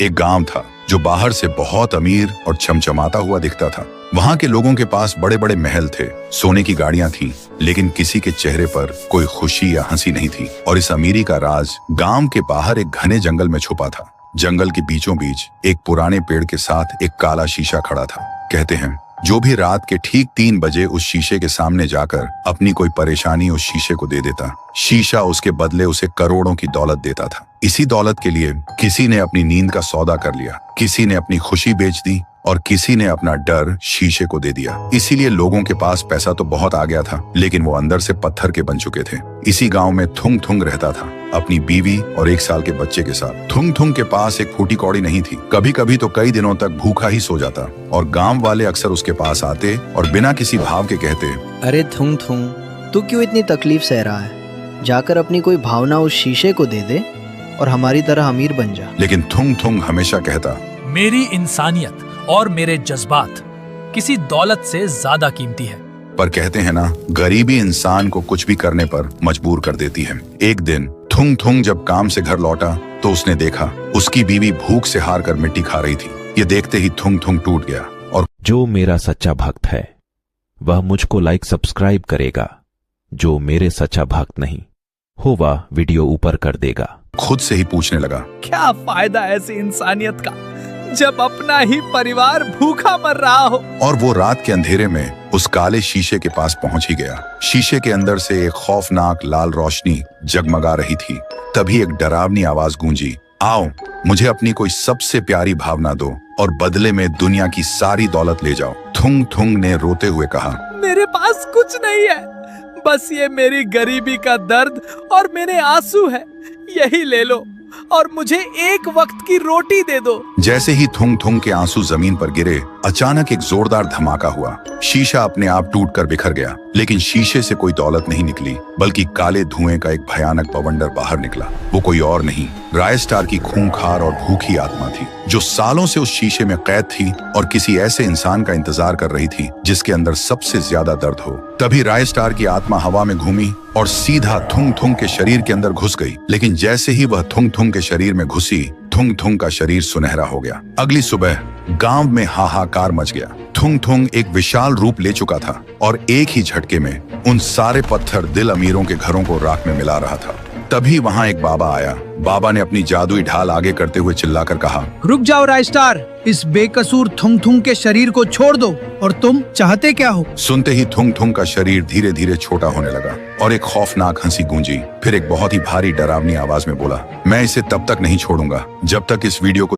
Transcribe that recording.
एक गांव था जो बाहर से बहुत अमीर और चमचमाता हुआ दिखता था। वहां के लोगों के पास बड़े बड़े महल थे, सोने की गाड़ियां थीं, लेकिन किसी के चेहरे पर कोई खुशी या हंसी नहीं थी। और इस अमीरी का राज गांव के बाहर एक घने जंगल में छुपा था। जंगल के बीचों बीच एक पुराने पेड़ के साथ एक काला शीशा खड़ा था। कहते हैं जो भी रात के ठीक 3 बजे उस शीशे के सामने जाकर अपनी कोई परेशानी उस शीशे को दे देता, शीशा उसके बदले उसे करोड़ों की दौलत देता था। इसी दौलत के लिए किसी ने अपनी नींद का सौदा कर लिया, किसी ने अपनी खुशी बेच दी और किसी ने अपना डर शीशे को दे दिया। इसीलिए लोगों के पास पैसा तो बहुत आ गया था, लेकिन वो अंदर से पत्थर के बन चुके थे। इसी गांव में थुंग थुंग रहता था, अपनी बीवी और 1 साल के बच्चे के साथ। थुंग थुंग के पास एक फूटी कौड़ी नहीं थी। कभी कभी तो कई दिनों तक भूखा ही सो जाता और गांव वाले अक्सर उसके पास आते और बिना किसी भाव के कहते, अरे थुंग थुंग, तू क्यों इतनी तकलीफ सह रहा है? जाकर अपनी कोई भावना उस शीशे को दे दे और हमारी तरह अमीर बन जा। लेकिन थुंग थुंग हमेशा कहता, मेरी इंसानियत और मेरे जज्बात किसी दौलत से ज्यादा कीमती है। पर कहते हैं ना, गरीबी इंसान को कुछ भी करने पर मजबूर कर देती है। एक दिन थुंग थुंग जब काम से घर लौटा तो उसने देखा उसकी बीवी भूख से हार कर मिट्टी खा रही थी। ये देखते ही थुंग थुंग टूट गया और जो मेरा सच्चा भक्त है वह मुझको लाइक सब्सक्राइब करेगा, जो मेरे सच्चा भक्त नहीं हो वह वीडियो ऊपर कर देगा। खुद से ही पूछने लगा, क्या फायदा ऐसी इंसानियत का जब अपना ही परिवार भूखा मर रहा हो। और वो रात के अंधेरे में उस काले शीशे के पास पहुंच ही गया। शीशे के अंदर से एक खौफनाक लाल रोशनी जगमगा रही थी। तभी एक डरावनी आवाज गूंजी, आओ मुझे अपनी कोई सबसे प्यारी भावना दो और बदले में दुनिया की सारी दौलत ले जाओ। थुंग थुंग ने रोते हुए कहा, मेरे पास कुछ नहीं है, बस ये मेरी गरीबी का दर्द और मेरे आंसू है। यही ले लो और मुझे एक वक्त की रोटी दे दो। जैसे ही थुंग थुंग के आंसू जमीन पर गिरे, अचानक एक जोरदार धमाका हुआ। शीशा अपने आप टूटकर बिखर गया, लेकिन शीशे से कोई दौलत नहीं निकली, बल्कि काले धुएं का एक भयानक बवंडर बाहर निकला। वो कोई और नहीं, रायस्टार की खूंखार और भूखी आत्मा थी, जो सालों से उस शीशे में कैद थी और किसी ऐसे इंसान का इंतजार कर रही थी जिसके अंदर सबसे ज्यादा दर्द हो। तभी रायस्टार की आत्मा हवा में घूमी और सीधा थुंग थुंग के शरीर के अंदर घुस गई। लेकिन जैसे ही वह थुंग थुंग के शरीर में घुसी, थुंग थुंग का शरीर सुनहरा हो गया। अगली सुबह गांव में हाहाकार मच गया। थुंग थुंग एक विशाल रूप ले चुका था और एक ही झटके में उन सारे पत्थर दिल अमीरों के घरों को राख में मिला रहा था। तभी वहां एक बाबा आया। बाबा ने अपनी जादुई ढाल आगे करते हुए चिल्लाकर कहा, रुक जाओ रायस्टार, इस बेकसूर थुंग थुंग के शरीर को छोड़ दो। और तुम चाहते क्या हो? सुनते ही थुंग थुंग का शरीर धीरे धीरे छोटा होने लगा और एक खौफनाक हंसी गूंजी। फिर एक बहुत ही भारी डरावनी आवाज में बोला, मैं इसे तब तक नहीं छोड़ूंगा जब तक इस वीडियो को